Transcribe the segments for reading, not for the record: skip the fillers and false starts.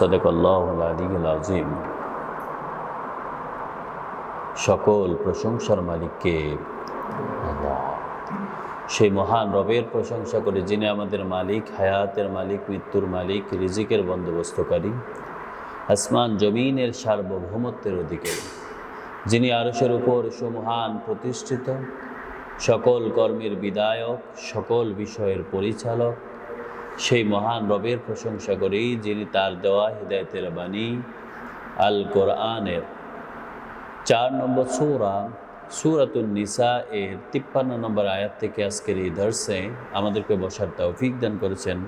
সাদাকাল্লাহুল আলিয়্যুল আযীম। সকল প্রশংসার মালিককে আল্লাহ, সেই মহান রবের প্রশংসা করে যিনি আমাদের মালিক, হায়াতের মালিক, মৃত্যুর মালিক, রিজিকের বন্দোবস্তকারী, আসমান জমিনের সার্বভৌমত্বের অধিকারী, যিনি আরশের উপর সুমহান প্রতিষ্ঠিত, সকল কর্মের বিধায়ক, সকল বিষয়ের পরিচালক, সেই মহান রবের প্রশংসা করি যিনি তার দেওয়া হিদায়াতের বাণী আল কোরআনের 4 নম্বর সূরাতুন নিসা এর 53 নম্বর আয়াত থেকে আজকের এই দর্শে আমাদেরকে বসার তৌফিক দান করেছেন।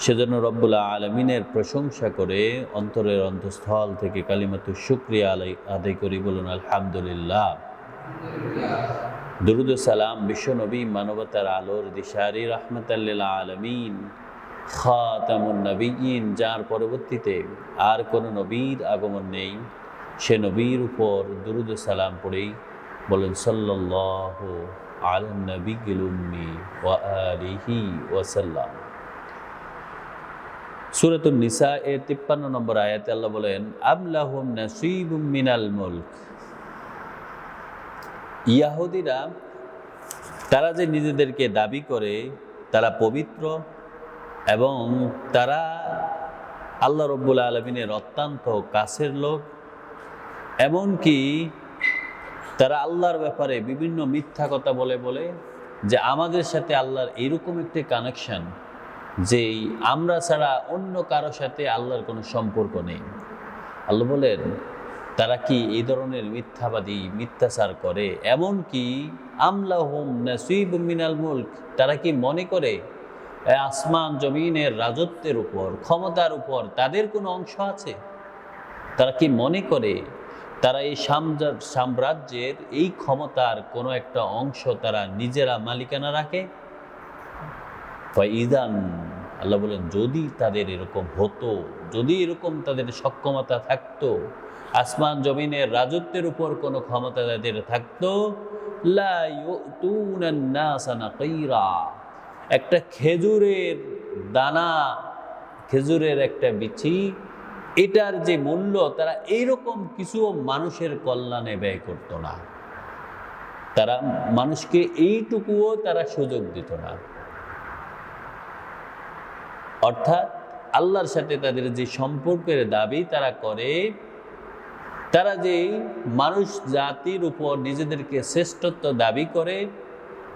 সেজন্য রব্বুল আলামিনের প্রশংসা করে অন্তরের অন্তঃস্থল থেকে কালিমাতুশ শুকরিয়া আদায় করি, বলুন আলহামদুলিল্লাহ। দুরুদ ও সালাম বিশ্বনবী, মানবতার আলোর দিশারি, রাহমাতাল লিল আলামিন, খাতামুন নবিয়্যিন, যার পরবর্তীতে আর কোনো নবীর আগমন নেই, সে নবীর উপর দুরুদ ও সালাম পড়েই বলেন সাল্লাল্লাহু আলান নবিয়্যিল উম্মি ওয়া আলিহি ওয়া সাল্লাম। সূরাতুন নিসা এর 53 নম্বর আয়াতে আল্লাহ বলেন, আম লাহুম নাসীবুম মিনাল মুলক। ইয়াহুদিরা তারা যে নিজেদেরকে দাবি করে তারা পবিত্র এবং তারা আল্লাহ রব্বুল আলামিনের অত্যন্ত কাছের লোক, এমনকি তারা আল্লাহর ব্যাপারে বিভিন্ন মিথ্যা কথা বলে বলে যে আমাদের সাথে আল্লাহর এরকম একটি কানেকশন যে আমরা ছাড়া অন্য কারো সাথে আল্লাহর কোনো সম্পর্ক নেই। আল্লাহ বলেন তারা কি এই ধরনের মিথ্যাবাদী মিথ্যাচার করে, এমনকি আমলাহুম নাসীবুম মিনাল মুলক, তারা কি মনে করে আসমান জমিনের রাজত্বের উপর, ক্ষমতার উপর তাদের কোনো অংশ আছে? তারা কি মনে করে তারা এই সাম্রাজ্যের এই ক্ষমতার কোনো একটা অংশ তারা নিজেরা মালিকানা রাখে? ফাইদান, আল্লাহ বলেন যদি তাদের এরকম হতো, যদি এরকম তাদের সক্ষমতা থাকতো, আসমান জমিনের রাজত্বের উপর কোনো ক্ষমতা তাদের থাকতো, লা ইউতুনান নাসা নাকিরা, একটা খেজুরের দানা, খেজুরের একটা বিচি, এটার যে মূল্য তারা এইরকম কিছু মানুষের কল্যাণে ব্যয় করত না। তারা মানুষকে এইটুকুও তারা সুযোগ দিত না। অর্থাৎ আল্লাহর সাথে তাদের যে সম্পর্কের দাবি তারা করে, তারা যে মানুষ জাতির উপর নিজেদেরকে শ্রেষ্ঠত্ব দাবি করে,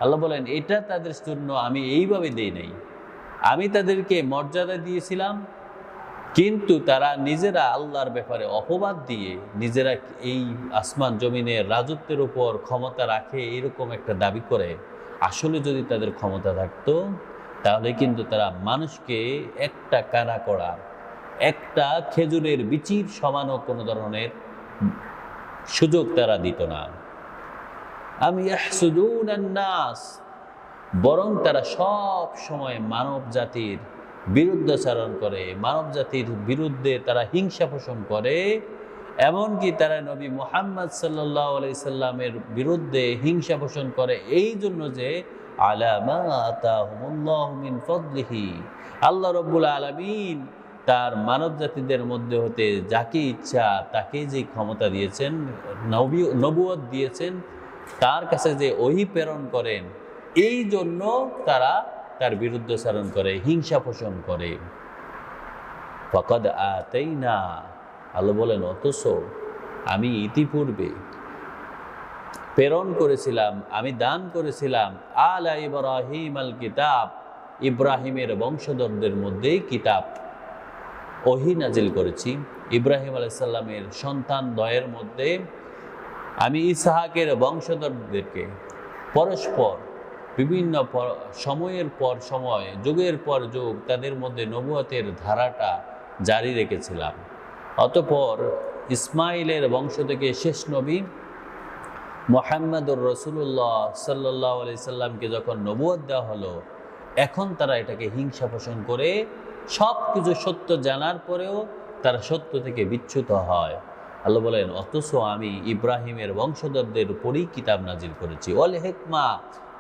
আল্লাহ বলেন এটা তাদের জন্য আমি এইভাবে দেই নাই, আমি তাদেরকে মর্যাদা দিয়েছিলাম, কিন্তু তারা নিজেরা আল্লাহর ব্যাপারে অপবাদ দিয়ে নিজেরা এই আসমান জমিনের রাজত্বের উপর ক্ষমতা রাখে এরকম একটা দাবি করে। আসলে যদি তাদের ক্ষমতা থাকতো তাহলে কিন্তু তারা মানুষকে একটা কানা করা, একটা খেজুরের বিচির সমানও কোনো ধরনের সুযোগ তারা দিত না। আমি ইয়াহসুদুনান নাস, বরং তারা সব সময় মানব জাতির বিরুদ্ধাচরণ করে, মানব জাতির বিরুদ্ধে তারা হিংসা পোষণ করে, এমনকি তারা নবী মুহাম্মদ সাল্লাল্লাহু আলাইহি সাল্লামের বিরুদ্ধে হিংসা পোষণ করে এই জন্য যে আলা মা আতাহুমুল্লাহু মিন ফাদলিহি, আল্লাহ রাব্বুল আলামিন তার মানব জাতিদের মধ্যে হতে যাকে ইচ্ছা তাকে যে ক্ষমতা দিয়েছেন, নবুয়ত দিয়েছেন, তার কাছে যে ওহী প্রেরণ করেন, এই জন্য তারা তার বিরুদ্ধাচরণ করে, হিংসা পোষণ করে। ফাকাদ আতাইনা, আল্লাহ বলেন অথচ আমি ইতিপূর্বে প্রেরণ করেছিলাম, আমি দান করেছিলাম আলা ইব্রাহিম আল কিতাব, ইব্রাহিমের বংশধরদের মধ্যে কিতাব, ওহী নাজিল করেছি। ইব্রাহিম আলাইহিস সালামের সন্তান দ্বয়ের মধ্যে আমি ইসহাকের বংশধরদেরকে পরস্পর বিভিন্ন সময়ের পর সময়, যুগের পর যুগ তাদের মধ্যে নবুয়তের ধারাটা জারি রেখেছিলাম। অতঃপর ইসমাইলের বংশ থেকে শেষ নবী মুহাম্মদুর রাসূলুল্লাহ সাল্লাল্লাহু আলাইহি সাল্লামকে যখন নবুয়ত দেওয়া হলো, এখন তারা এটাকে হিংসা পোষণ করে, সব কিছু সত্য জানার পরেও তারা সত্য থেকে বিচ্যুত হয়। আল্লাহ বলেন অথচ আমি ইব্রাহিমের বংশধরদের উপরই কিতাব নাজিল করেছি, ওয়াল হিকমা,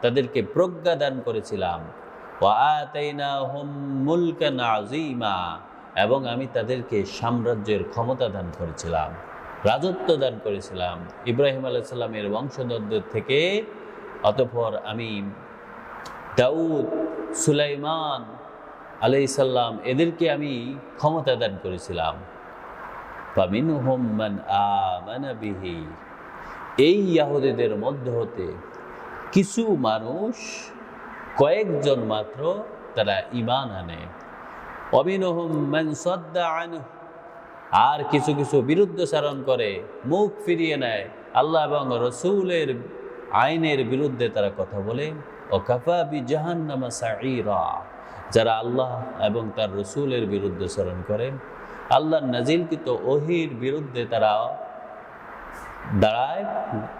তাদেরকে প্রজ্ঞা দান করেছিলাম, ওয়া আতাইনাহুম মুলকান আযীমা, এবং আমি তাদেরকে সাম্রাজ্যের ক্ষমতা দান করেছিলাম, রাজত্ব দান করেছিলাম ইব্রাহিম আলাইহিস সালামের বংশধরদের থেকে। অতঃপর আমি দাউদ, সুলাইমান আলাইহিস সালাম এদেরকে আমি ক্ষমতা দান করেছিলাম। ফামিনহুম মান আমানা বিহি, এই ইহুদীদের মধ্যে হতে কিছু মানুষ, কয়েকজন মাত্র তারা ঈমান আনে। ওয়ামিনহুম মান সাদ্দা আনহু, আর কিছু কিছু বিরুদ্ধাচরণ করে, মুখ ফিরিয়ে নেয়, আল্লাহ এবং রসুলের আইনের বিরুদ্ধে তারা কথা বলে। ওয়াকাফা বিজাহান্নামা সাঈরা, যারা আল্লাহ এবং তার রসুলের বিরুদ্ধাচরণ করে, আল্লাহর নাজিলকৃত ওহীর বিরুদ্ধে তারা দাঁড়ায়,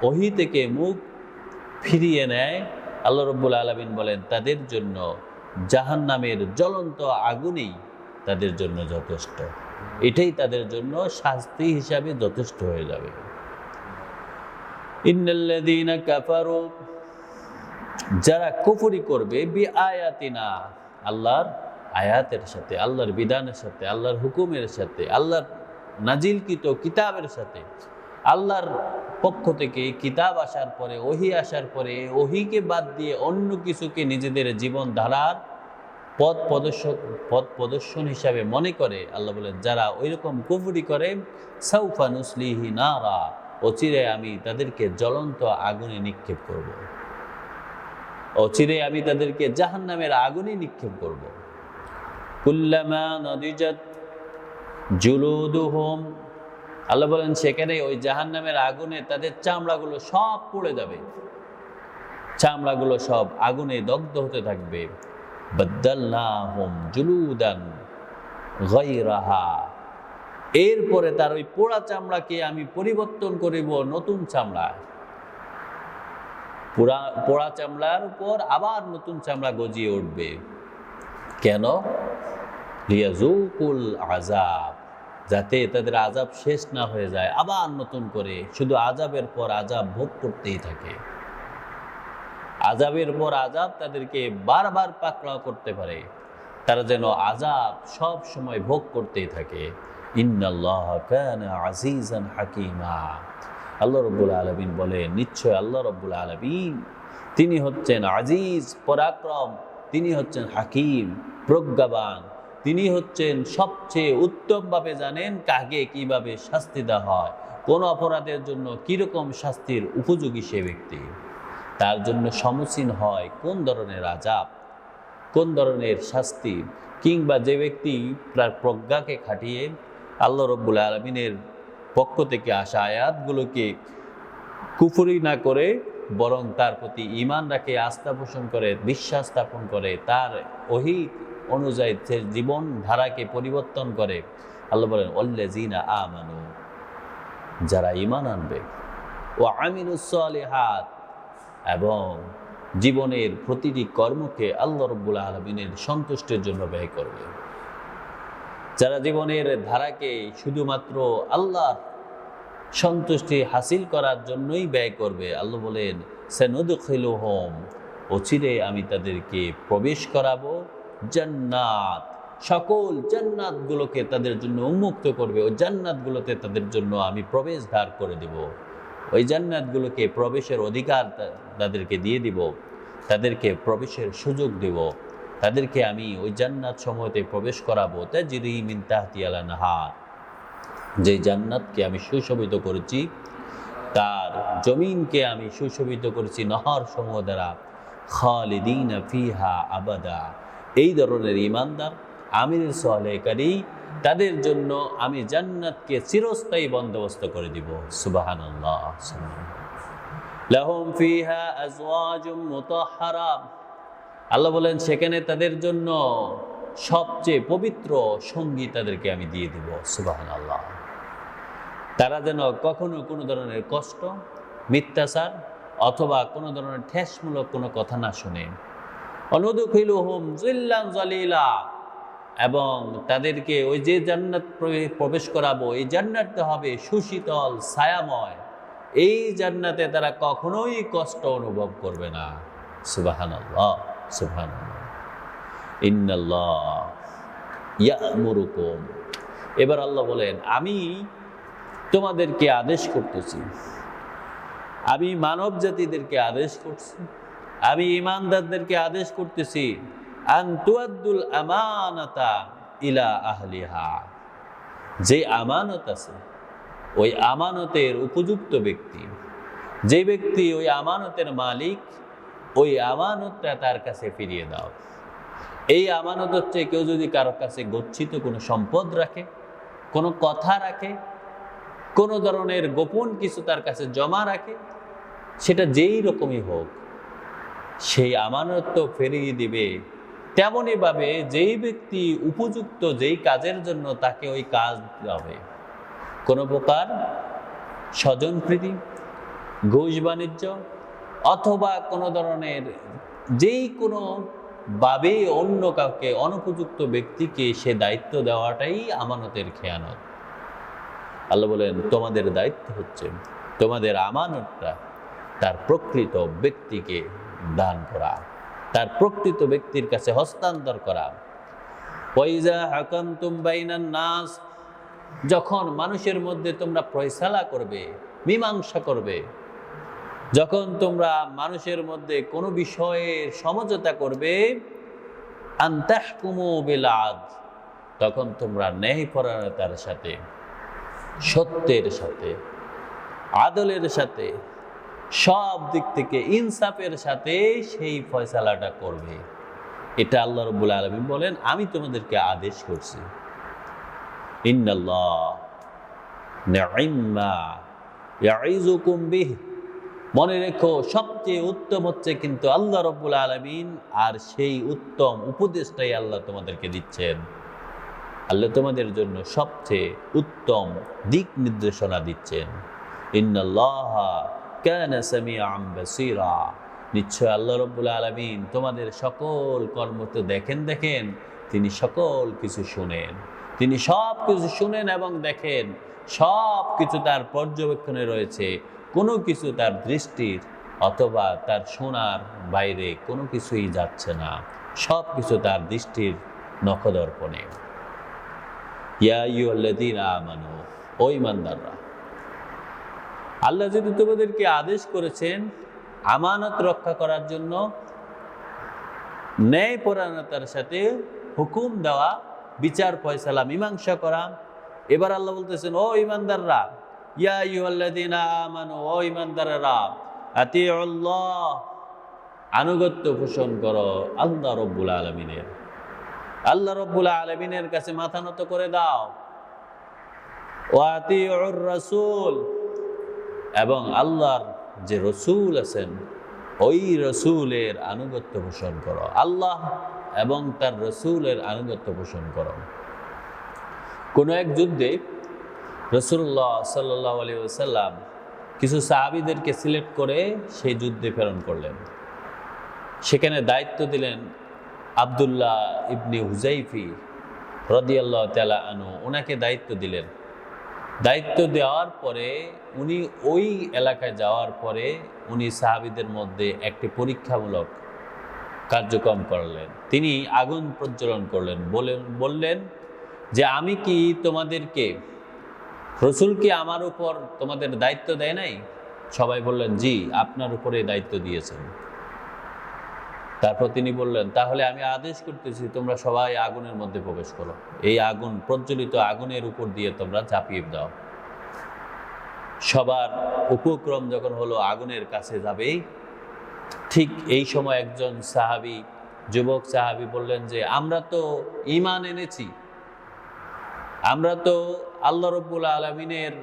ওহী থেকে মুখ ফিরিয়ে নেয়, আল্লাহ রাব্বুল আলামিন বলেন তাদের জন্য জাহান্নামের জ্বলন্ত আগুনই তাদের জন্য যথেষ্ট। এটাই তাদের জন্য শাস্তি হিসাবে যথেষ্ট হয়ে যাবে। ইন্নাল্লাযীনা কাফারু, যারা কুফরি করবে, বিআয়াতিনা, আল্লাহর আয়াতের সাথে, আল্লাহর বিধানের সাথে, আল্লাহর হুকুমের সাথে, আল্লাহর নাজিলকৃত কিতাবের সাথে, আল্লাহর পক্ষ থেকে কিতাব আসার পরে, ওহী আসার পরে ওহীকে বাদ দিয়ে অন্য কিছুকে নিজেদের জীবন ধারার পথ প্রদর্শন হিসাবে মনে করে, আল্লাহ বলেন যারা ওই রকম কুফরি করে, সাউফা নুসলিহি নারা, অচিরে আমি তাদেরকে জ্বলন্ত আগুনে নিক্ষেপ করব, অচিরে আমি তাদেরকে জাহান্নামের আগুনে নিক্ষেপ করব। কুল্লামা নাদিজাত জুলুদুহুম, আল্লাহ বলেন সেখানে ওই জাহান্নামের আগুনে তাদের চামড়াগুলো সব পুড়ে যাবে, চামড়াগুলো সব আগুনে দগ্ধ হতে থাকবে। বাদদালনাহুম জুলুদান গায়রাহা, এরপরে তার ওই পোড়া চামড়াকে আমি পরিবর্তন করিব নতুন চামড়ায়। পোড়া চামড়ার উপর আবার নতুন চামড়া গজিয়ে উঠবে। কেন? লিয়াযুকুল আযাব, যাতে তাদের আযাব শেষ না হয়ে যায়, আবার নতুন করে শুধু আযাবের পর আযাব ভোগ করতেই থাকে। আযাবের পর আযাব তাদেরকে বারবার পাকড়াও করতে পারে, তারা যেন আযাব সব সময় ভোগ করতেই থাকে। ইন্নাল্লাহা কানা আজিজান হাকীমা, আল্লাহ রাব্বুল আলামিন বলেন নিশ্চয় আল্লাহ রাব্বুল আলামিন তিনি হচ্ছেন আজিজ, পরাক্রম, তিনি হচ্ছেন হাকিম, প্রজ্ঞাবান, তিনি হচ্ছেন সবচেয়ে উত্তমভাবে জানেন কাকে কিভাবে শাস্তি দেওয়া হয়, কোন অপরাধের জন্য কিরকম শাস্তির উপযোগী সে ব্যক্তি, তার জন্য সমসীন হয় কোন ধরনের আযাব, কোন ধরনের শাস্তি। কিংবা যে ব্যক্তি তার প্রজ্ঞাকে খাটিয়ে আল্লাহ রাব্বুল আলামিনের পক্ষ থেকে আসা আয়াতগুলোকে কুফরি না করে বরং তার প্রতি ঈমান রাখে, আস্থা পোষণ করে, বিশ্বাস স্থাপন করে, তার ওহী অনুযায়ী জীবন ধারাকে পরিবর্তন করে, আল্লাহ বলেন ওয়াল্লাযীনা আমানু, যারা ঈমান আনবে, ওয়া আমিলুস সালিহাত, এবং জীবনের প্রতিটি কর্মকে আল্লাহ রাব্বুল আলামিনের সন্তুষ্টির জন্য ব্যয় করবে, যারা জীবনের ধারাকে শুধুমাত্র আল্লাহর সন্তুষ্টি হাসিল করার জন্যই ব্যয় করবে, আল্লাহ বলেন সানুদখিলুহুম, অচিরে আমি তাদেরকে প্রবেশ করাবো জান্নাত, সকল জান্নাতগুলোকে তাদের জন্য উন্মুক্ত করবে, ওই জান্নাতগুলোতে তাদের জন্য আমি প্রবেশ দ্বার করে দেব, ওই জান্নাতগুলোকে প্রবেশের অধিকার তাদেরকে দিয়ে দিব, তাদেরকে প্রবেশের সুযোগ দেব, তাদেরকে আমি ওই জান্নাত সমূহতে প্রবেশ করাবো। তাজরি মিন তাহতিহাল আনহার, যে জান্নাতকে আমি সুশোভিত করেছি, তার জমিনকে আমি সুশোভিত করেছি নহর সমূহ দ্বারা, খালিদিনা ফিহা আবাদা, এই ধরনের ঈমানদার আমির সালেহকারী তাদের জন্য আমি জান্নাতকে চিরস্থায়ী বন্দোবস্ত করে দিব। সুবহানাল্লাহ। লাহুম ফিহা আজওয়াজুম মুতাহহারা, আল্লাহ বলেন সেখানে তাদের জন্য সবচেয়ে পবিত্র সঙ্গী তাদেরকে আমি দিয়ে দিব। সুবহানাল্লাহ। তারা যেন কখনো কোনো ধরনের কষ্ট, মিথ্যাচার অথবা কোনো ধরনের ঠেসমূলক কোনো কথা না শুনে। অনুদখিলুহুম যিল্লান যালিলা, এবং তাদেরকে ওই যে জান্নাত প্রবেশ করাবো, এই জান্নাতটা হবে সুশীতল ছায়াময়, এই জান্নাতে তারা কখনোই কষ্ট অনুভব করবে না। সুবহানাল্লাহ, সুবহানাল্লাহ। ইন্নাল্লাহ ইয়া'মুরুকুম। এবার আল্লাহ বলেন, আমি তোমাদেরকে আদেশ করতেছি, আমি মানব জাতিদেরকে আদেশ করছি, আমি ঈমানদারদেরকে আদেশ করতেছি, আন তুআদ্দুল আমানাতা ইলা আহলিহা, যে আমানত আছে ওই আমানতের উপযুক্ত ব্যক্তি, যে ব্যক্তি ওই আমানতের মালিক, ওই আমানতটা তার কাছে ফিরিয়ে দাও। এই আমানত হচ্ছে, কেউ যদি কারোর কাছে গচ্ছিত কোনো সম্পদ রাখে, কোনো কথা রাখে, কোনো ধরনের গোপন কিছু তার কাছে জমা রাখে, সেটা যেই রকমই হোক, সেই আমানত তো ফিরিয়ে দিবে। তেমনই ভাবে যেই ব্যক্তি উপযুক্ত যেই কাজের জন্য তাকে ওই কাজ হবে, কোনো প্রকার স্বজনপ্রীতি, ঘুষ বাণিজ্য অথবা কোনো ধরনের যেই কোনো ভাবে অন্য কাউকে, অনুপযুক্ত ব্যক্তিকে সে দায়িত্ব দেওয়াটাই আমানতের খেয়ানত। আল্লাহ বলেন, তোমাদের দায়িত্ব হচ্ছে তোমাদের আমানতটা তার প্রকৃত ব্যক্তিকে দান করা, তার প্রকৃত ব্যক্তির কাছে হস্তান্তর করা। ওয়াইজা হাকামতুম বাইনান নাস, যখন মানুষের মধ্যে তোমরা ফয়সালা করবে, মীমাংসা করবে, যখন তোমরা মানুষের মধ্যে কোনো বিষয়ের সমঝোতা করবে, আন তাহকুমু বিল আদল, তখন তোমরা ন্যায়পরায়ণতার সাথে, সত্যের সাথে, আদলের সাথে, সব দিক থেকে ইনসাফের সাথে সেই ফয়সালাটা করবে। এটা আল্লাহ রাব্বুল আলামিন বলেন, আমি তোমাদেরকে আদেশ করছি। ইন্নাল্লাহ নি'ম্মা ইয়াইযুকুম বিহি, মনে রেখো সবচেয়ে উত্তম হচ্ছে কিন্তু আল্লাহ রাব্বুল আলামিন, আর সেই উত্তম উপদেশটাই আল্লাহ তোমাদেরকে দিচ্ছেন। আল্লাহ তোমাদের জন্য সবচেয়ে উত্তম দিক নির্দেশনা দিচ্ছেন। ইন্নাল্লাহা কানা সামিআন বাসীরা, নিশ্চয় আল্লাহ রাব্বুল আলামিন তোমাদের সকল কর্ম তো দেখেন, তিনি সকল কিছু শুনেন, তিনি সব কিছু শুনেন এবং দেখেন, সব কিছু তার পর্যবেক্ষণে রয়েছে, কোনো কিছু তার দৃষ্টির অথবা তার শোনার বাইরে কোনো কিছুই যাচ্ছে না, সব কিছু তার দৃষ্টির নখদর্পণে। ইয়া আইয়ুহাল্লাযীনা আমানু, ও ঈমানদাররা, আল্লাহ যদি তোমাদেরকে আদেশ করেছেন আমানত রক্ষা করার জন্য, ন্যায়পরায়ণতার সাথে হুকুম দেওয়া, বিচার ফয়সালা মীমাংসা করা, এবার আল্লাহ বলতেছেন, ও ঈমানদাররা, ইয়া আইয়ুহাল্লাযীনা আমানু, ও ঈমানদাররা, আতিউল্লাহ, আনুগত্য পোষণ করো আল্লাহ রাব্বুল আলামিনের, আল্লাহ রাব্বুল আলামিনের কাছে মাথা নত করে দাও। ওয়া আতিউর রাসূল, এবং আল্লাহর যে রসুল আছেন ওই রসুলের আনুগত্য পোষণ করো, আল্লাহ এবং তার রসুলের আনুগত্য পোষণ করো। কোনো এক যুদ্ধে রাসূলুল্লাহ সাল্লাল্লাহু আলাইহি ওয়াসাল্লাম কিছু সাহাবীদেরকে সিলেক্ট করে সেই যুদ্ধে প্রেরণ করলেন। সেখানে দায়িত্ব দিলেন আব্দুল্লাহ ইবনে হুযাইফি রাদিয়াল্লাহু তাআলা আনহু, ওনাকে দায়িত্ব দিলেন। দায়িত্ব দেওয়ার পরে উনি ওই এলাকায় যাওয়ার পরে উনি সাহাবীদের মধ্যে একটি পরীক্ষামূলক কার্যক্রম করলেন। তিনি আগুন প্রজ্বলন করলেন, বললেন যে, আমি কি তোমাদেরকে, রসুল কি আমার উপর তোমাদের দায়িত্ব দেয় নাই? সবাই বললেন, জি, আপনার উপরে দায়িত্ব দিয়েছেন। তারপর তিনি বললেন, তাহলে আমি আদেশ করতেছি তোমরা সবাই আগুনের মধ্যে প্রবেশ করো, এই আগুন, প্রজ্বলিত আগুনের উপর দিয়ে তোমরা ঝাঁপিয়ে দাও। সবার উপক্রম যখন হলো আগুনের কাছে যাবে, ঠিক এই সময় একজন সাহাবী, যুবক সাহাবী বললেন যে, আমরা তো ঈমান এনেছি, আমরা তো আল্লাহ রাব্বুল আলামিনের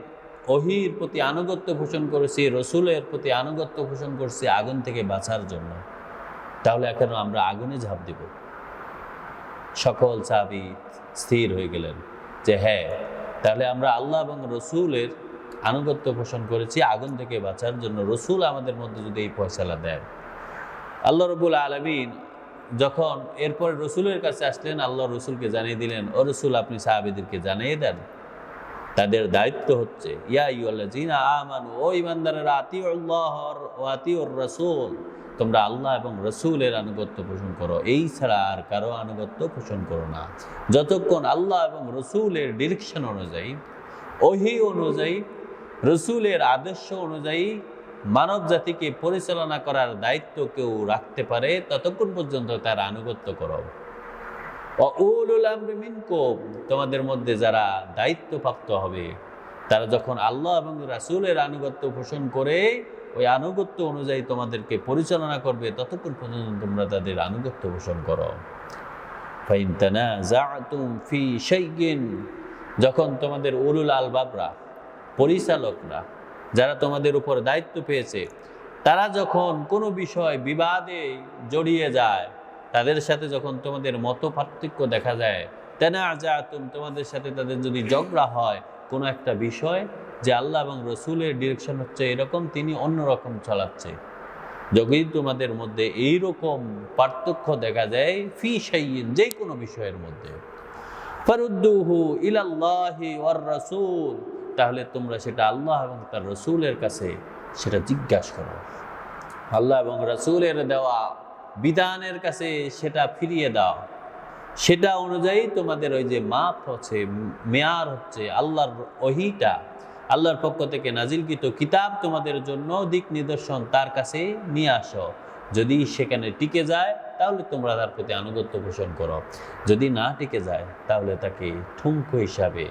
ওহীর প্রতি আনুগত্য পোষণ করেছি, রসুলের প্রতি আনুগত্য পোষণ করছি আগুন থেকে বাঁচার জন্য, তাহলে এখন আমরা আগুনে ঝাঁপ দিব। সকল সাহাবী স্থির হয়ে গেলেন যে হ্যাঁ, তাহলে আমরা আল্লাহ এবং রসুলের আনুগত্য পোষণ করেছি আগুন থেকে বাঁচার জন্য, রসুল আমাদের মধ্যে যদি এই ফয়সালা দেন। আল্লাহ রাব্বুল আলামিন যখন এরপরে রসুলের কাছে আসলেন, আল্লাহ রসুলকে জানিয়ে দিলেন, ও রসুল, আপনি সাহাবীদেরকে জানিয়ে দেন তাদের দায়িত্ব হচ্ছে ইয়া আইয়ুহাল্লাযীনা আমানু, ও ঈমানদারেরা, আতিউল্লাহ ওয়া আতিউর রাসূল, তোমরা আল্লাহ এবং রসুলের আনুগত্য পোষণ করো, এই ছাড়া আর কারো আনুগত্য পোষণ করো না। যতক্ষণ আল্লাহ এবং রসুলের ডিরেকশন অনুযায়ী, ওহী অনুযায়ী, রসুলের আদর্শ অনুযায়ী মানব জাতিকে পরিচালনা করার দায়িত্ব কেউ রাখতে পারে, ততক্ষণ পর্যন্ত তার আনুগত্য করো। উলুল আমরি মিনকুম, তোমাদের মধ্যে যারা দায়িত্বপ্রাপ্ত হবে, তারা যখন আল্লাহ এবং রাসূলের আনুগত্য পোষণ করে ওই আনুগত্য অনুযায়ী তোমাদেরকে পরিচালনা করবে, ততক্ষণ পর্যন্ত তোমরা তাদের আনুগত্য পোষণ করো। ফাইন তানাযাতুম ফি শাইইন, যখন তোমাদের উলুল আলবাবরা, পরিচালকরা, যারা তোমাদের উপর দায়িত্ব পেয়েছে, তারা যখন কোনো বিষয় বিবাদে জড়িয়ে যায়, তাদের সাথে যখন তোমাদের মত পার্থক্য দেখা যায়, তানাযাতুম, তোমাদের সাথে তাদের যদি ঝগড়া হয় কোনো একটা বিষয়, যে আল্লাহ এবং রসুলের ডিরেকশন হচ্ছে এরকম, তিনি অন্যরকম চালাচ্ছে, যদি তোমাদের মধ্যে এইরকম পার্থক্য দেখা যায় ফি শাইইন, যে কোনো বিষয়ের মধ্যে, ফারুদ্দুহু ইলাল্লাহি ওয়ার রাসূল, তাহলে তোমরা সেটা আল্লাহ এবং তার রসুলের কাছে সেটা জিজ্ঞাসা করো। আল্লাহ এবং রসুলের দেওয়া বিধানের কাছে সেটা ফিরিয়ে দাও। সেটা অনুযায়ী তোমাদের ওই যে মাপ হচ্ছে, মেয়ার হচ্ছে আল্লাহর ওহীটা, আল্লাহর পক্ষ থেকে নাজিলকৃত কিতাব তোমাদের জন্য দিক নিদর্শন, তার কাছে নিয়ে আসো। যদি সেখানে টিকে যায় তাহলে তোমরা তার প্রতি আনুগত্য পোষণ করো, যদি না টিকে যায় তাহলে তাকে ঠুনকো হিসাবে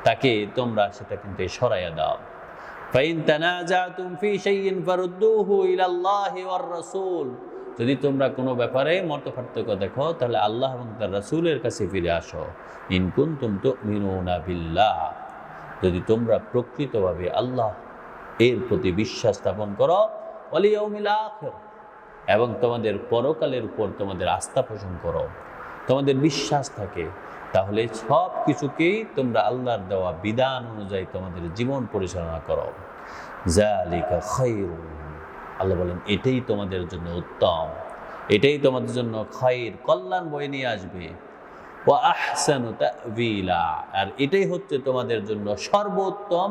তাকে তোমরা সেটা কিন্তু সরাইয়া দাও। ফাইন তানাযাতুম ফি শাইইন ফারুদ্দুহু ইলাল্লাহি ওয়ার রাসূল, যদি তোমরা কোনো ব্যাপারে মত পার্থক্য দেখো তাহলে আল্লাহ এবং তার রাসূলের কাছে ফিরে আসো। ইন কুনতুম তুমিনুনা বিল্লাহ, যদি তোমরা প্রকৃতভাবে আল্লাহ এর প্রতি বিশ্বাস স্থাপন করো, ওয়াল ইয়াউমিল আখির, এবং তোমাদের পরকালের উপর তোমাদের আস্থা পোষণ করো, তোমাদের বিশ্বাস থাকে, তাহলে সব কিছুকেই তোমরা আল্লাহর দেওয়া বিধান অনুযায়ী তোমাদের জীবন পরিচালনা করো। যালিকা খায়রুন, আল্লাহ বলেন এটাই তোমাদের জন্য উত্তম, এটাই তোমাদের জন্য খায়র, কল্যাণ বয়ে নিয়ে আসবে। ওয়া আহসানু তা'ওয়িলা, আর এটাই হচ্ছে তোমাদের জন্য সর্বোত্তম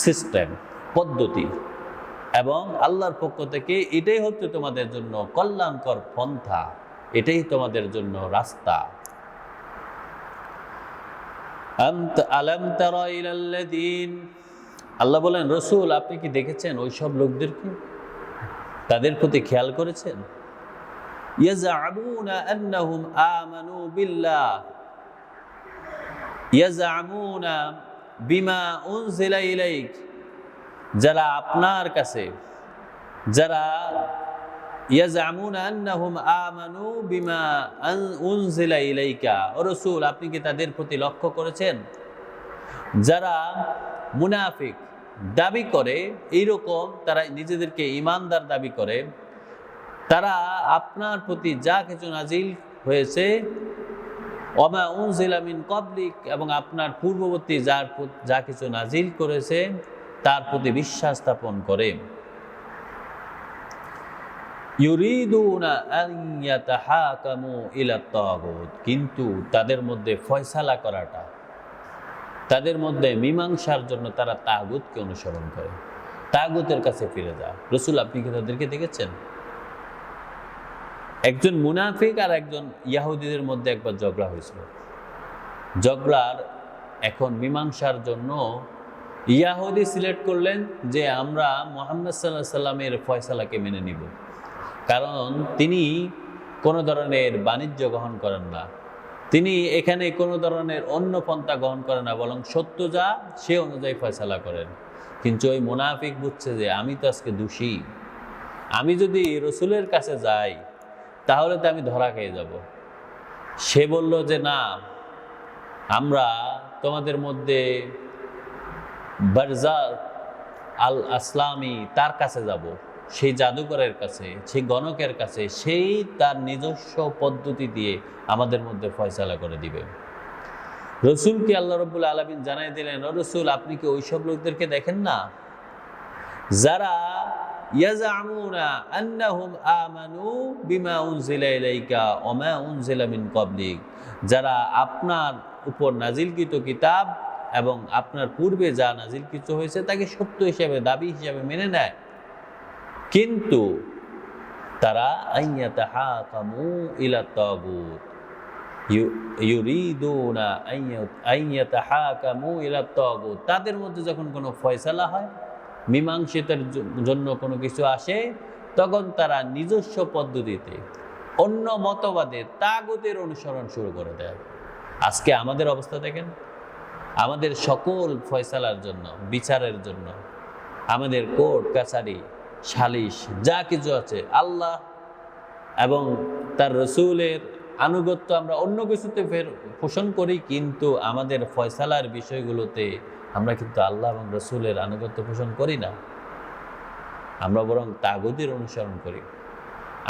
সিস্টেম, পদ্ধতি, এবং আল্লাহর পক্ষ থেকে এটাই হচ্ছে তোমাদের জন্য কল্যাণকর পন্থা, এটাই তোমাদের জন্য রাস্তা। আলাম তারা ইলাল্লাযীন, আল্লাহ বলেন রসুল আপনি কি দেখেছেন ওই সব লোকদেরকে, তাদের প্রতি খেয়াল করেছেন? ইয়াজআমুনা আন্নাহুম আমানু বিল্লাহ, ইয়াজআমুনা বিমা উনজিলা ইলাইক, যারা আপনার কাছে, যারা ইয়াজআমুনা আন্নাহুম আমানু বিমা উনজিলা ইলাইকা, ও রাসূল আপনি কি তাদের প্রতি লক্ষ্য করেছেন যারা মুনাফিক দাবি করে, এইরকম তারা নিজেদেরকে ঈমানদার দাবি করে, তারা আপনার প্রতি যা কিছু নাজিল হয়েছে, ওমা উনজিলা মিন ক্বাবলিক, এবং আপনার পূর্ববর্তী যা কিছু নাজিল করেছে তার প্রতি বিশ্বাস স্থাপন করে। ইউরিদুনা আন ইয়াতাহাকামু ইলা তাগুত, কিন্তু তাদের মধ্যে ফয়সালা করাটা, তাদের মধ্যে মীমাংসার জন্য তারা তাগুতকে অনুসরণ করে, তাগুতের কাছে ফিরে যায়। রাসূল আপনি কি তাদেরকে দেখেছেন? একজন মুনাফিক আর একজন ইহুদিদের মধ্যে একবার ঝগড়া হয়েছিল। ঝগড়ার এখন মীমাংসার জন্য ইহুদি সিলেক্ট করলেন যে আমরা মুহাম্মদ সাল্লাল্লাহু আলাইহি সাল্লামের ফয়সালাকে মেনে নিব, কারণ তিনি কোনো ধরনের বাণিজ্য গ্রহণ করেন না, তিনি এখানে কোনো ধরনের অন্য পন্থা গ্রহণ করেন না, বরং সত্য যা সে অনুযায়ী ফয়সালা করেন। কিন্তু ওই মুনাফিক বুঝছে যে আমি তো আজকে দোষী, আমি যদি রসুলের কাছে যাই তাহলে তো আমি ধরা খেয়ে যাব। সে বলল যে না, আমরা তোমাদের মধ্যে বারজার আল আসলামি তার কাছে যাব, সেই জাদুকরের কাছে, সেই গণকের কাছে, সেই তার নিজস্ব পদ্ধতি দিয়ে আমাদের মধ্যে ফয়সালা করে দিবে। রসুলকে আল্লাহ রাব্বুল আলামিন জানাই দিলেন, ও রসুল আপনি কি ওইসব লোকদেরকে দেখেন না যারা ইয়াজআমুনা আন্নাহুম আমানু বিমা উনজিলা ইলাইকা ওয়া মা উনজিলা মিন ক্বাবলিক, যারা আপনার উপর নাজিলকৃত কিতাব এবং আপনার পূর্বে যা নাজিলকৃত হয়েছে তাকে সত্য হিসেবে, দাবি হিসেবে মেনে নেয়। কিন্তু তারা আইয়াতাহাকামু ইলা তাগুত, ইউরিদুনা আইয়াতাহাকামু ইলা তাগুত, তাদের মধ্যে যখন কোনো ফয়সালা হয়, মীমাংসিতের জন্য কোনো কিছু আসে, তখন তারা নিজস্ব পদ্ধতিতে অন্য মতবাদে তাগুতের অনুসরণ শুরু করে দেয়। আজকে আমাদের অবস্থা দেখেন, আমাদের সকল ফয়সালার জন্য, বিচারের জন্য, আমাদের কোর্ট কাছারি সালিশ যা কিছু আছে, আল্লাহ এবং তার রসুলের আনুগত্য আমরা অন্য কিছুতে পোষণ করি, কিন্তু আমাদের ফয়সালার বিষয়গুলোতে আমরা কিন্তু আল্লাহ এবং রসুলের আনুগত্য পোষণ করি না। আমরা বরং তাগুতের অনুসরণ করি।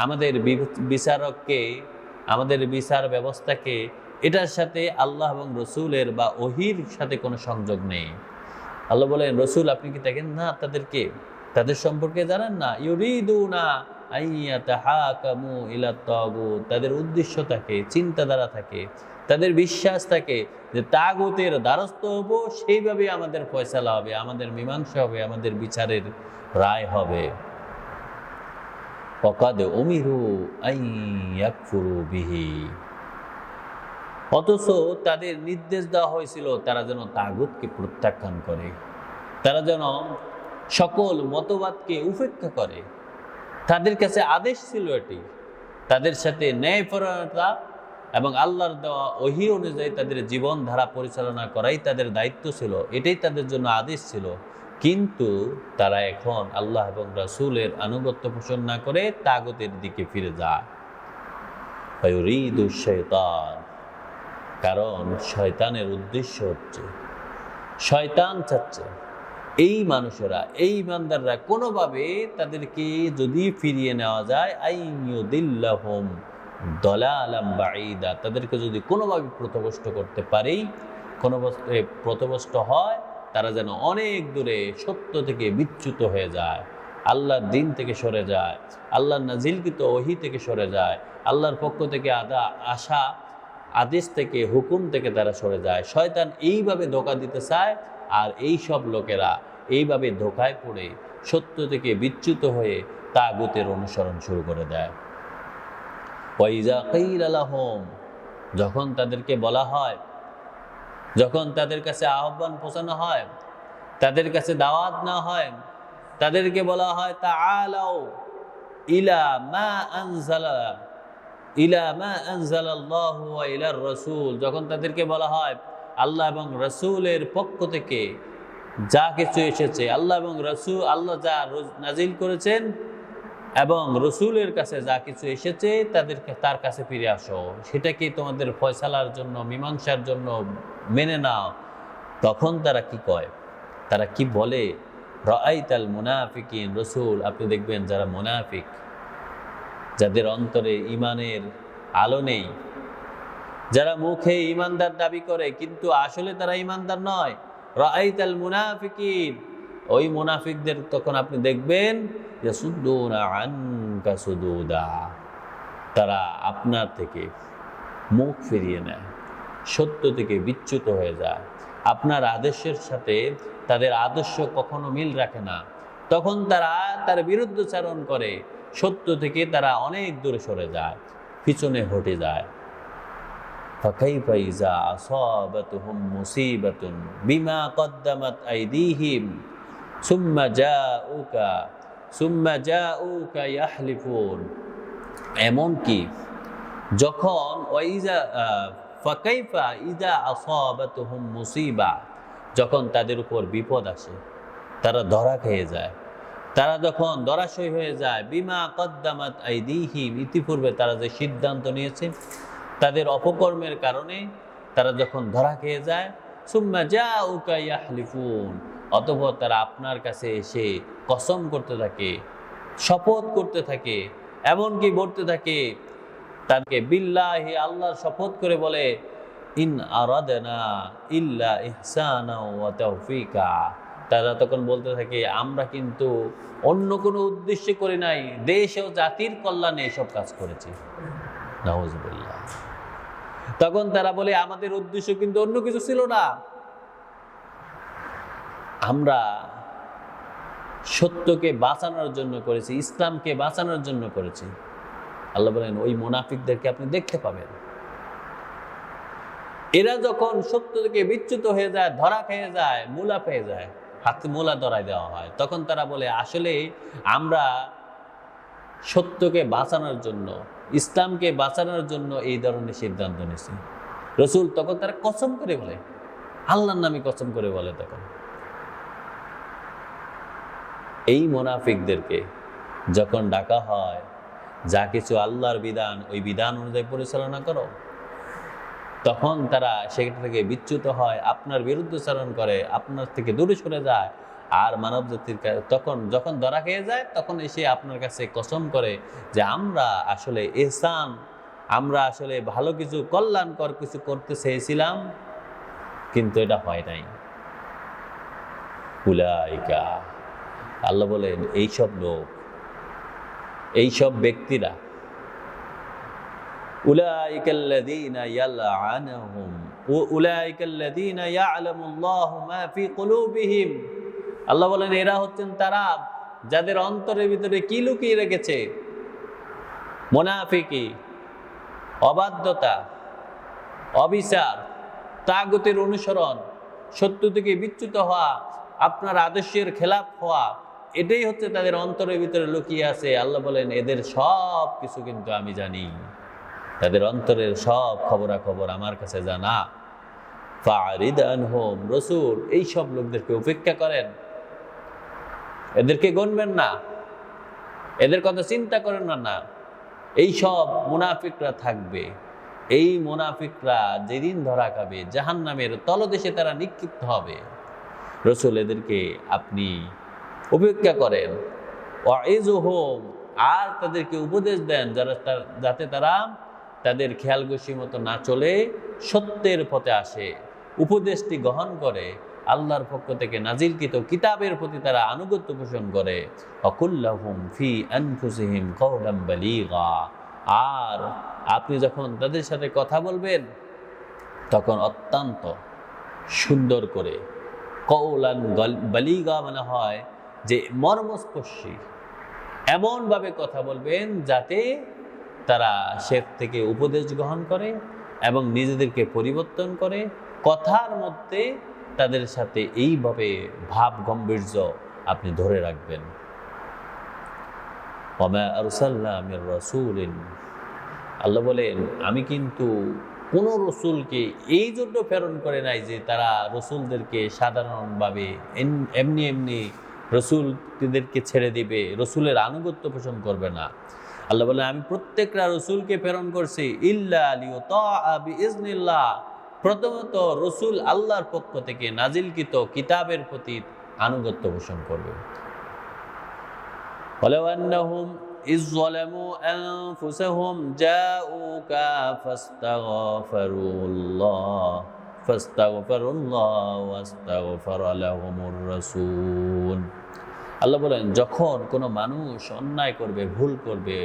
আমাদের বিচারককে, আমাদের বিচার ব্যবস্থাকে এটার সাথে আল্লাহ এবং রসুলের বা ওহির সাথে কোনো সংযোগ নেই। আল্লাহ বলেন, রসুল আপনি কি দেখেন না তাদেরকে, তাদের সম্পর্কে জানেন না? ইউরিদুনা আইয়াতাহাকামু ইলা তাগুত, তাদের উদ্দেশ্য থাকে, চিন্তাধারা থাকে, তাদের বিশ্বাস থাকে যে তাগুতের দ্বারস্থ হব, সেইভাবে আমাদের ফয়সালা হবে, আমাদের মীমাংসা হবে, আমাদের বিচারের রায় হবে। ওয়াকাদ উমিরু আন ইয়াকফুরু বিহি, অথচ তাদের নির্দেশ দেওয়া হয়েছিল তারা যেন তাগুতকে প্রত্যাখ্যান করে, তারা যেন সকল মতবাদকে উপেক্ষা করে। তাদের কাছে আদেশ ছিল এটি, তাদের সাথে ন্যায়পরায়ণতা এবং আল্লাহর দেওয়া ওহী অনুযায়ী তাদের জীবনধারা পরিচালনা করাই তাদের দায়িত্ব ছিল, এটাই তাদের জন্য আদেশ ছিল। কিন্তু তারা এখন আল্লাহ এবং রাসূলের আনুগত্য পোষণ না করে তাগুতের দিকে ফিরে যায়। ফায়ুরিদু শাইতান, কারণ শয়তানের উদ্দেশ্য হচ্ছে, শয়তান চাচ্ছে এই মানুষেরা, এই ইমানদাররা কোনোভাবে তাদেরকে যদি ফিরিয়ে নেওয়া যায়, আইয়ুদিল্লাহুম দালালাম বাঈদা, তাদেরকে যদি কোনোভাবে পথভ্রষ্ট করতে পারি, কোনোভাবে পথভ্রষ্ট হয়, তারা যেন অনেক দূরে সত্য থেকে বিচ্যুত হয়ে যায়, আল্লাহর দিন থেকে সরে যায়, আল্লাহর নাজিলকৃত ওহী থেকে সরে যায়, আল্লাহর পক্ষ থেকে আসা আদেশ থেকে, হুকুম থেকে তারা সরে যায়। শয়তান এইভাবে ধোঁকা দিতে চায়, আর এই সব লোকেরা এইভাবে ধোঁকায় পড়ে সত্য থেকে বিচ্যুত হয়ে তাগুতের অনুসরণ শুরু করে দেয়। ওয়াইজা কিলা লাহুম, যখন তাদেরকে বলা হয়, যখন তাদের কাছে আহ্বান পৌঁছানো হয়, তাদের কাছে দাওয়াত না হয়, তাদেরকে বলা হয় তাআলাউ ইলা মা আনজালাল্লাহু ওয়া ইলার রাসূল, যখন তাদেরকে বলা হয় আল্লাহ এবং রাসূলের পক্ষ থেকে যা কিছু এসেছে, আল্লাহ এবং রাসূল, আল্লাহ যা নাজিল করেছেন এবং রসুলের কাছে যা কিছু এসেছে, তাদেরকে তার কাছে ফিরে আসো, সেটাকে তোমাদের ফয়সালার জন্য, মীমাংসার জন্য মেনে নাও। তখন তারা কি কয়, তারা কি বলে? রাআইতাল মুনাফিকিন, রসুল আপনি দেখবেন যারা মুনাফিক, যাদের অন্তরে ঈমানের আলো নেই, যারা মুখে ঈমানদার দাবি করে কিন্তু আসলে তারা ঈমানদার নয়, রাআইতাল মুনাফিকিন, ওই মুনাফিকদের তখন আপনি দেখবেন ইয়াসুদ্দুনা আনকা সুদুদা, তারা আপনার থেকে মুখ ফিরিয়ে নেয়, সত্য থেকে বিচ্যুত হয়ে যায়, আপনার আদর্শের সাথে তাদের আদর্শ কখনো মিল রাখে না, তখন তারা তার বিরুদ্ধাচরণ করে, সত্য থেকে তারা অনেক দূরে সরে যায়, পিছনে হটে যায়। ফাকাইফা ইযা আসাবাতুহুম মুসিবাতুন বিমা কদ্দামাত আইদিহিম সুম্মা জাউকা ইয়াহলিফুন, এমনকি যখন ফাকাইফা ইযা আসাবাতুহুম মুসিবা, যখন তাদের উপর বিপদ আসে, তারা ধরা খেয়ে যায়, তারা যখন ধরাশয়ী হয়ে যায়, বিমা কদ্দামাত আইদিহিম, ইতিপূর্বে তারা যে সিদ্ধান্ত নিয়েছে তাদের অপকর্মের কারণে তারা যখন ধরা খেয়ে যায়, সুম্মা জাউকা ইয়াহলিফুন, অতঃপর তারা আপনার কাছে এসে কসম করতে থাকে, শপথ করতে থাকে, এমনকি বলতে থাকে তাদেরকে বিল্লাহি, আল্লাহর শপথ করে বলে, ইন আরাদনা ইল্লা ইহসানা ওয়া তাওফিকা, তারা তখন বলতে থাকে আমরা কিন্তু অন্য কোনো উদ্দেশ্য করি নাই, দেশ ও জাতির কল্যাণে এসব কাজ করেছি। নাউজুবিল্লাহ। তখন তারা বলে আমাদের উদ্দেশ্য কিন্তু অন্য কিছু ছিল না, আমরা সত্যকে বাঁচানোর জন্য করেছি, ইসলামকে বাঁচানোর জন্য করেছি। আল্লাহ বলেন ওই মুনাফিকদেরকে আপনি দেখতে পাবেন। এরা যখন সত্য থেকে বিচ্যুত হয়ে যায়, ধরা খেয়ে যায়, মূলা পেয়ে যায়, হাতে মূলা ধরায় দেওয়া হয়, তখন তারা বলে আসলে আমরা সত্যকে বাঁচানোর জন্য, ইসলামকে বাঁচানোর জন্য এই ধরনের সিদ্ধান্ত নিয়েছি। রসুল তখন তারা কসম করে বলে, আল্লাহর নামে কসম করে বলে। তখন এই মুনাফিকদেরকে যখন ডাকা হয়, যা কিছু আল্লাহর বিধান, ওই বিধান অনুযায়ী পরিচালনা করো, তখন তারা সেটা থেকে বিচ্যুত হয়, আপনার বিরুদ্ধাচরণ করে, আপনার থেকে দূরে সরে যায়। আর মানব জাতির তখন যখন ধরা খেয়ে যায়, তখন এসে আপনার কাছে কসম করে যে আমরা আসলে ইহসান, আমরা আসলে ভালো কিছু, কল্যাণকর কিছু করতে চেয়েছিলাম, কিন্তু এটা হয় নাই। উলাইকা, আল্লাহ বলেন এইসব লোক, এইসব ব্যক্তিরা, উলাইকাল্লাযীনা ইয়ালআনুহুম ওয়া উলাইকাল্লাযীনা ইয়া'লামুল্লাহু মা ফি কুলুবিহিম। আল্লাহ বলেন এরা হচ্ছেন তারা যাদের অন্তরের ভিতরে কি লুকিয়ে রেখেছে, মুনাফিকি, অবাধ্যতা, অবিচার, তাগুতের অনুসরণ, সত্য থেকে বিচ্যুত হওয়া, আপনার আদর্শের খেলাফ হওয়া, এটাই হচ্ছে তাদের অন্তরের ভিতরে লুকিয়ে আছে। আল্লাহ বলেন এদের সব কিছু কিন্তু আমি জানি, তাদের অন্তরের সব খবরাখবর আমার কাছে জানা। ফারিদ আনহুম, রাসূল এই সব লোকদেরকে উপেক্ষা করেন, এদেরকে গণবেন না, এদের কথা চিন্তা করেন না। এই সব মুনাফিকরা থাকবে, এই মুনাফিকরা যেদিন ধরা খাবে, জাহান্নামের তলদেশে তারা নিক্ষিপ্ত হবে। রাসূল এদেরকে আপনি উপেক্ষা করেন। ওয়াইজুহুম, আর তাদেরকে উপদেশ দেন যাতে তারা তাদের খেয়ালঘুষি মতো না চলে সত্যের পথে আসে, উপদেশটি গ্রহণ করে, আল্লাহর পক্ষ থেকে নাজিলকৃত কিতাবের প্রতি তারা আনুগত্য পোষণ করে। ওয়াকুল্লাহুম ফি আনফুসিহিম কাওলাম বালিগা, আর আপনি যখন তাদের সাথে কথা বলবেন তখন অত্যন্ত সুন্দর করে, কওলান বালিগা মানে হয় যে মর্মস্পর্শী, এমনভাবে কথা বলবেন যাতে তারা সে থেকে উপদেশ গ্রহণ করে এবং নিজেদেরকে পরিবর্তন করে। কথার মধ্যে তাদের সাথে এইভাবে ভাব গাম্ভীর্য আপনি ধরে রাখবেন। ওয়া আরসালনা মির রাসূলিন, আল্লাহ বলেন আমি কিন্তু কোন রসুলকে এই জন্য প্রেরণ করে নাই যে তারা রসুলদেরকে সাধারণভাবে এমনি রসুলদেরকে ছেড়ে দিবে, রসুলের আনুগত্য পোষণ করবে না। আল্লাহ বলেন আমি প্রত্যেকটা রসুলকে প্রেরণ করছি ইল্লা লিয়ুতাআ বিইজনিল্লাহ, প্রথমত রসুল আল্লাহর পক্ষ থেকে নাজিলকৃত কিতাবের প্রতি আনুগত্য পোষণ করবে। ওয়ালাউ আন্নাহুম ইয যালামু আনফুসাহুম জাউকা ফাস্তাগফিরুল্লাহ ওয়াস্তাগফারা লাহুমুর রাসূল। আল্লাহ বলেন যখন কোনো মানুষ অন্যায় করবে, ভুল করবে,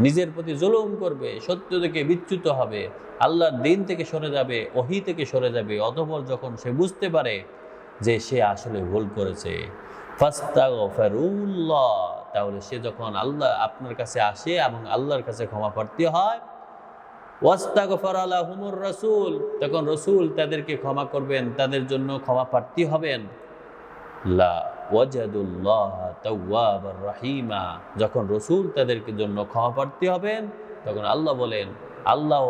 নিজের প্রতি জুলুম করবে, সত্য থেকে বিচ্যুত হবে, আল্লাহর দিন থেকে সরে যাবে, ওহী থেকে সরে যাবে, অতঃপর যখন সে বুঝতে পারে যে সে আসলে ভুল করেছে, ফাস্তাগফিরুল্লাহ, তাহলে সে যখন আল্লাহ আপনার কাছে আসে এবং আল্লাহর কাছে ক্ষমা প্রার্থী হয়, ওয়াস্তাগফারা লাহুমুর রাসূল, তখন রাসূল তাদেরকে ক্ষমা করবেন, তাদের জন্য ক্ষমা প্রার্থী হবেন। লা ওয়াজাদুল্লাহ তাওয়াবার রহিমা, যখন রাসূল তাদেরকে জন্য ক্ষমা প্রার্থী হবেন, তখন আল্লাহ বলেন আল্লাহ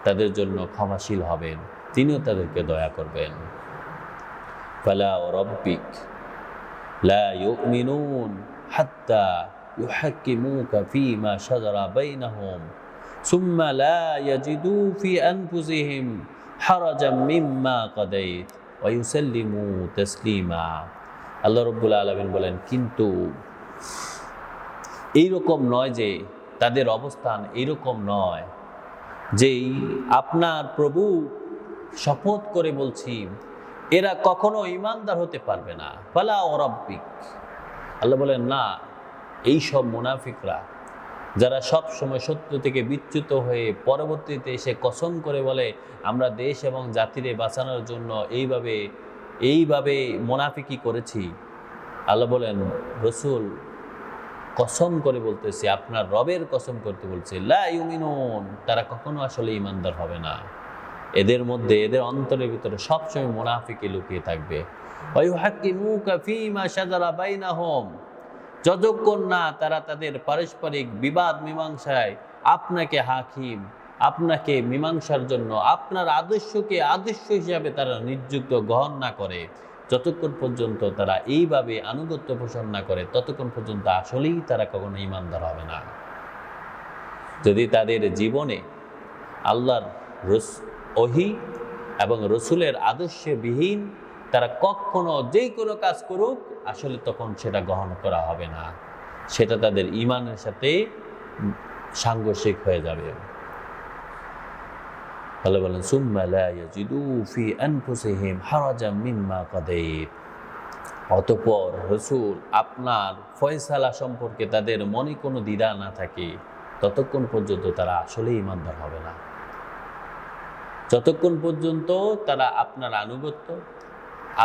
তাদের জন্য ক্ষমাশীল হবেন, তিনিও তাদেরকে দয়া করবেন। ফালা রাব্বিক লা ইউমিনুন হাত্তা ইউহাক্কিমুকা ফীমা শাজারা বাইনাহুম সুম্মা লা ইয়াজিদু ফি আনফুসিহিম হারাজাম মিম্মা কাদাইত ওয়া ইউসাল্লিমু তাসলিমা। আল্লাহ রাব্বুল আলামিন বলেন কিন্তু এইরকম নয়, যে তাদের অবস্থান এইরকম নয়, যেই আপনার প্রভু শপথ করে বলছি এরা কখনো ঈমানদার হতে পারবে না। ফালা রাব্বিক, আল্লাহ বলেন না, এই সব মুনাফিকরা যারা সব সময় সত্য থেকে বিচ্যুত হয়ে পরবর্তীতে এসে কসম করে বলে আমরা দেশ এবং জাতিরে বাঁচানোর জন্য এইভাবে এইভাবে মুনাফিকি করেছি। আল্লাহ বলেন, রসুল কসম করে বলতেছি, আপনার রবের কসম করতে বলছে, লা ইউমিনুন, তারা কখনো আসলে ইমানদার হবে না। এদের মধ্যে, এদের অন্তরের ভিতরে সবসময় মুনাফিকি লুকিয়ে থাকবে। ওয়ায়ুহাক্কিমুকা ফীমা শাজারা বাইনাহুম, যতক্ষণ না তারা তাদের পারস্পরিক বিবাদ মীমাংসায় আপনাকে হাকিম, আপনাকে মীমাংসার জন্য আপনার আদর্শকে আদর্শ হিসাবে তারা নিযুক্ত গ্রহণ না করে, যতক্ষণ পর্যন্ত তারা এইভাবে আনুগত্য পোষণ না করে, ততক্ষণ পর্যন্ত আসলেই তারা কখনো ইমানদার হবে না। যদি তাদের জীবনে আল্লাহর ওহী এবং রসুলের আদর্শে বিহীন তারা কখনো যেই কোনো কাজ করুক, আসলে তখন সেটা গ্রহণ করা হবে না, সেটা তাদের ঈমানের সাথে সাংঘর্ষিক হয়ে যাবে। আল্লাহ বলেন, সুম্মা লা ইয়াজিদু ফি আনফুসিহিম হারাজাম মিম্মা কাদাইত, অতঃপর রসুল আপনার ফয়সালা সম্পর্কে তাদের মনে কোনো দ্বিধা না থাকে, ততক্ষণ পর্যন্ত তারা আসলে ঈমানদার হবে না। যতক্ষণ পর্যন্ত তারা আপনার আনুগত্য,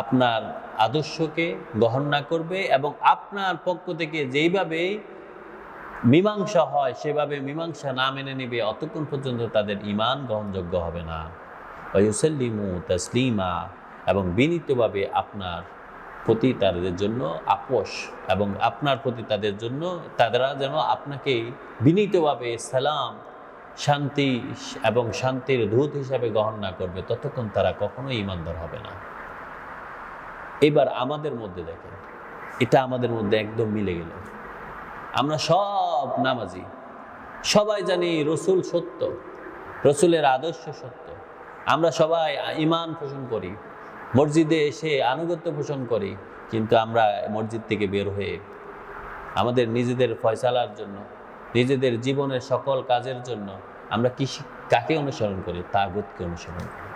আপনার আদর্শকে গ্রহণ না করবে এবং আপনার পক্ষ থেকে যেইভাবে মীমাংসা হয় সেভাবে মীমাংসা না মেনে নেবে, অতক্ষণ পর্যন্ত তাদের ঈমান গ্রহণযোগ্য হবে না। ওয়ায়ুসাল্লিমু তাসলিমা, এবং বিনীতভাবে আপনার প্রতি তাদের জন্য আপোষ, এবং আপনার প্রতি তাদের জন্য তারা যেন আপনাকে বিনীতভাবে সালাম, শান্তি এবং শান্তির দূত হিসাবে গ্রহণ না করবে, ততক্ষণ তারা কখনোই ঈমানদার হবে না। এবার আমাদের মধ্যে দেখেন, এটা আমাদের মধ্যে একদম মিলে গেল। আমরা সব নামাজি, সবাই জানি রসুল সত্য, রসুলের আদর্শ সত্য, আমরা সবাই ঈমান পোষণ করি, মসজিদে এসে আনুগত্য পোষণ করি, কিন্তু আমরা মসজিদ থেকে বের হয়ে আমাদের নিজেদের ফয়সালার জন্য, নিজেদের জীবনের সকল কাজের জন্য আমরা কাকে অনুসরণ করি? তাগুতকে অনুসরণ করি।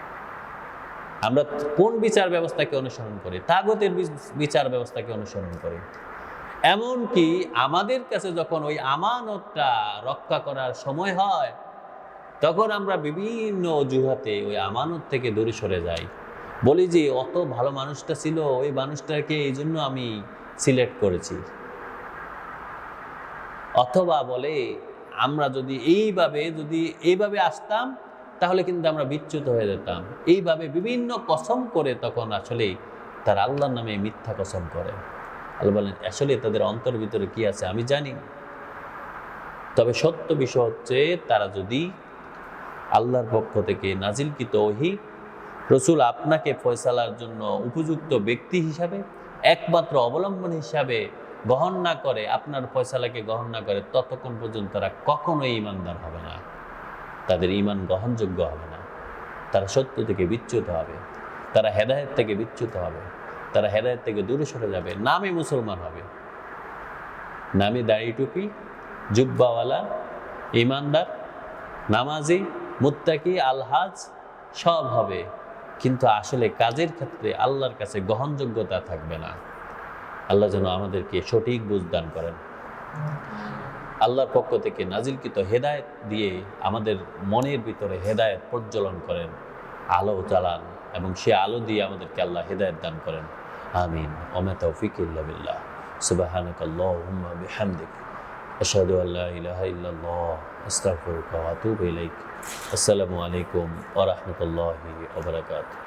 আমরা কোন বিচার ব্যবস্থাকে অনুসরণ করি? তাগুতের বিচার ব্যবস্থাকে অনুসরণ করি। এমনকি আমাদের কাছে যখন ওই আমানতটা রক্ষা করার সময় হয়, তখন আমরা বিভিন্ন অজুহাতে ওই আমানত থেকে দূরে সরে যাই, বলি যে অত ভালো মানুষটা ছিল, ওই মানুষটাকে এই জন্য আমি সিলেক্ট করেছি। অথবা বলে, আমরা যদি এইভাবে আসতাম তাহলে কিন্তু আমরা বিচ্যুত হয়ে যেতাম। এইভাবে বিভিন্ন কসম করে তখন আসলে তার আল্লাহর নামে মিথ্যা কসম করে। আল্লাহ বলেন, আসলে তাদের অন্তর ভিতরে কি আছে আমি জানি, তবে সত্য বিষয় হচ্ছে তারা যদি আল্লাহর পক্ষ থেকে নাজিলকৃত ওহী, রসুল আপনাকে ফয়সালার জন্য উপযুক্ত ব্যক্তি হিসাবে, একমাত্র অবলম্বন হিসাবে গ্রহণ না করে, আপনার ফয়সালাকে গ্রহণ না করে, ততক্ষণ পর্যন্ত তারা কখনোই ঈমানদার হবে না, তাদের ঈমান গ্রহণযোগ্য হবে না। তারা সত্য থেকে বিচ্যুত হবে, তারা হেদায়েত থেকে বিচ্যুত হবে, তারা হেদায়েত থেকে দূরে সরে যাবে, নামে মুসলমান হবে, নামে দাড়ি টুপি জুব্বাওয়ালা, ঈমানদার, নামাজি, মুত্তাকি, আলহাজ সব হবে, কিন্তু আসলে কাজের ক্ষেত্রে আল্লাহর কাছে গ্রহণযোগ্যতা থাকবে না। আল্লাহ যেন আমাদেরকে সঠিক বুঝ দান করেন। আল্লাহর পক্ষ থেকে নাজিলকৃত হেদায়েত দিয়ে আমাদের মনের ভিতরে হেদায়েত প্রজ্বলন করেন, আলো জ্বালান, এবং সে আলো দিয়ে আমাদেরকে আল্লাহ হেদায়েত দান করেন। আমিন। ওয়া মা তাওফীক ইল্লা বিল্লাহ। সুবহানাকাল্লাহুম্মা বিহামদিক, আশহাদু আল্লা ইলাহা ইল্লাল্লাহ, আস্তাগফিরুকা ওয়া আতুবু ইলাইক। আসসালামু আলাইকুম ওয়া রাহমাতুল্লাহি ওয়া বারাকাতুহু।